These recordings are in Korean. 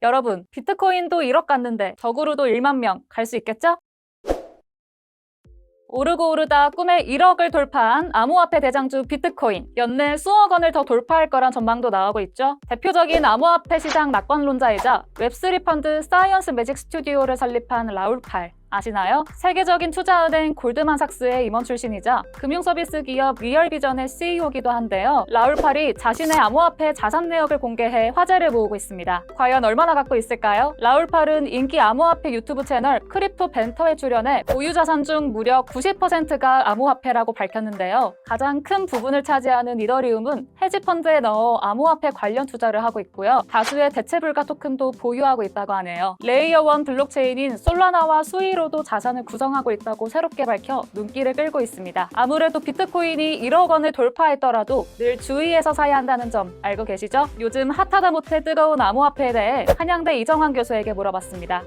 여러분, 비트코인도 1억 갔는데 덕으로도 1만 명 갈 수 있겠죠? 오르고 오르다 꿈의 1억을 돌파한 암호화폐 대장주 비트코인. 연내 수억 원을 더 돌파할 거란 전망도 나오고 있죠. 대표적인 암호화폐 시장 낙관론자이자 웹3 펀드 사이언스 매직 스튜디오를 설립한 라울 팔. 아시나요? 세계적인 투자은행 골드만삭스의 임원 출신이자 금융서비스 기업 리얼비전의 CEO기도 한데요. 라울 팔이 자신의 암호화폐 자산 내역을 공개해 화제를 모으고 있습니다. 과연 얼마나 갖고 있을까요? 라울 팔은 인기 암호화폐 유튜브 채널 크립토 벤터에 출연해 보유 자산 중 무려 90%가 암호화폐라고 밝혔는데요. 가장 큰 부분을 차지하는 이더리움은 헤지펀드에 넣어 암호화폐 관련 투자를 하고 있고요. 다수의 대체불가 토큰도 보유하고 있다고 하네요. 레이어 1 블록체인인 솔라나와 수이로 도 자산을 구성하고 있다고 새롭게 밝혀 눈길을 끌고 있습니다. 아무래도 비트코인이 1억 원을 돌파했더라도 늘 주의해서 사야 한다는 점 알고 계시죠? 요즘 핫하다 못해 뜨거운 암호화폐에 대해 한양대 이정환 교수에게 물어봤습니다.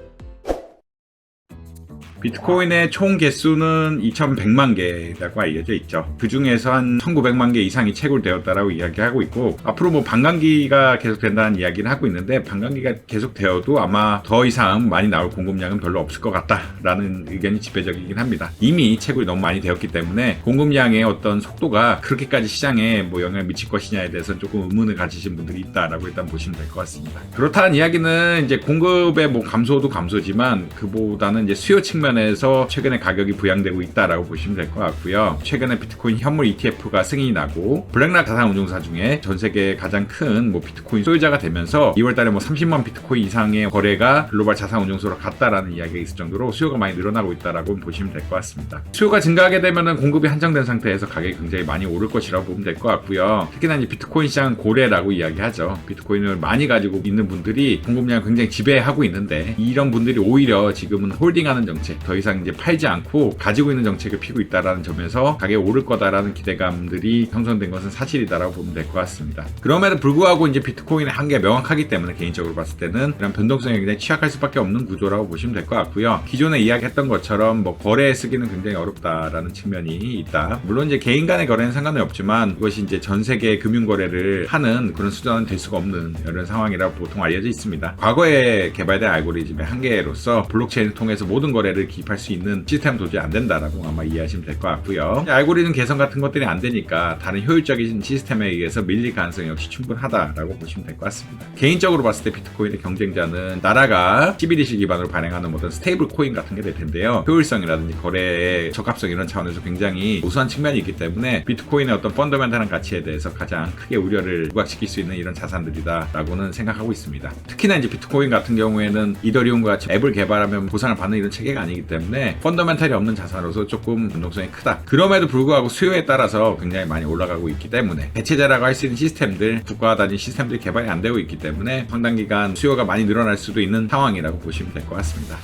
비트코인의 총 개수는 2100만 개라고 알려져 있죠. 그 중에서 한 1900만 개 이상이 채굴되었다라고 이야기하고 있고, 앞으로 뭐 반감기가 계속된다는 이야기를 하고 있는데, 반감기가 계속되어도 아마 더 이상 많이 나올 공급량은 별로 없을 것 같다라는 의견이 지배적이긴 합니다. 이미 채굴이 너무 많이 되었기 때문에 공급량의 어떤 속도가 그렇게까지 시장에 뭐 영향을 미칠 것이냐에 대해서 조금 의문을 가지신 분들이 있다라고 일단 보시면 될 것 같습니다. 그렇다는 이야기는 이제 공급의 뭐 감소도 감소지만 그보다는 이제 수요 측면 에서 최근에 가격이 부양되고 있다라고 보시면 될 것 같고요. 최근에 비트코인 현물 ETF가 승인이 나고 블랙락 자산운용사 중에 전 세계 가장 큰 뭐 비트코인 소유자가 되면서 2월달에 뭐 30만 비트코인 이상의 거래가 글로벌 자산운용소로 갔다라는 이야기가 있을 정도로 수요가 많이 늘어나고 있다라고 보시면 될 것 같습니다. 수요가 증가하게 되면은 공급이 한정된 상태에서 가격이 굉장히 많이 오를 것이라고 보면 될 것 같고요. 특히나 이제 비트코인 시장은 고래라고 이야기하죠. 비트코인을 많이 가지고 있는 분들이 공급량을 굉장히 지배하고 있는데, 이런 분들이 오히려 지금은 홀딩하는 정책, 더 이상 이제 팔지 않고 가지고 있는 정책을 피고 있다라는 점에서 가격이 오를 거다라는 기대감들이 형성된 것은 사실이다라고 보면 될 것 같습니다. 그럼에도 불구하고 이제 비트코인의 한계가 명확하기 때문에 개인적으로 봤을 때는 이런 변동성에 굉장히 취약할 수밖에 없는 구조라고 보시면 될 것 같고요. 기존에 이야기했던 것처럼 뭐 거래에 쓰기는 굉장히 어렵다라는 측면이 있다. 물론 이제 개인 간의 거래는 상관이 없지만 그것이 이제 전 세계 금융 거래를 하는 그런 수단은 될 수가 없는 이런 상황이라고 보통 알려져 있습니다. 과거에 개발된 알고리즘의 한계로서 블록체인을 통해서 모든 거래를 기입할 수 있는 시스템은 도저히 안 된다라고 아마 이해하시면 될 것 같고요. 알고리즘 개선 같은 것들이 안 되니까 다른 효율적인 시스템에 의해서 밀릴 가능성이 역시 충분하다라고 보시면 될 것 같습니다. 개인적으로 봤을 때 비트코인의 경쟁자는 나라가 CBDC 기반으로 발행하는 어떤 스테이블 코인 같은 게 될 텐데요. 효율성이라든지 거래의 적합성 이런 차원에서 굉장히 우수한 측면이 있기 때문에 비트코인의 어떤 펀더멘탈한 가치에 대해서 가장 크게 우려를 부각시킬 수 있는 이런 자산들이다라고는 생각하고 있습니다. 특히나 이제 비트코인 같은 경우에는 이더리움과 같이 앱을 개발하면 보상을 받는 이런 체계가 아니기 때문에 펀더멘탈이 없는 자산으로서 조금 변동성이 크다. 그럼에도 불구하고 수요에 따라서 굉장히 많이 올라가고 있기 때문에 대체제라고 할 수 있는 시스템들, 국가와 단위 시스템들이 개발이 안 되고 있기 때문에 상당 기간 수요가 많이 늘어날 수도 있는 상황이라고 보시면 될 것 같습니다.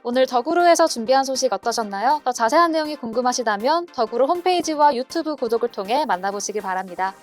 오늘 덕으로에서 준비한 소식 어떠셨나요? 더 자세한 내용이 궁금하시다면 덕으로 홈페이지와 유튜브 구독을 통해 만나보시기 바랍니다.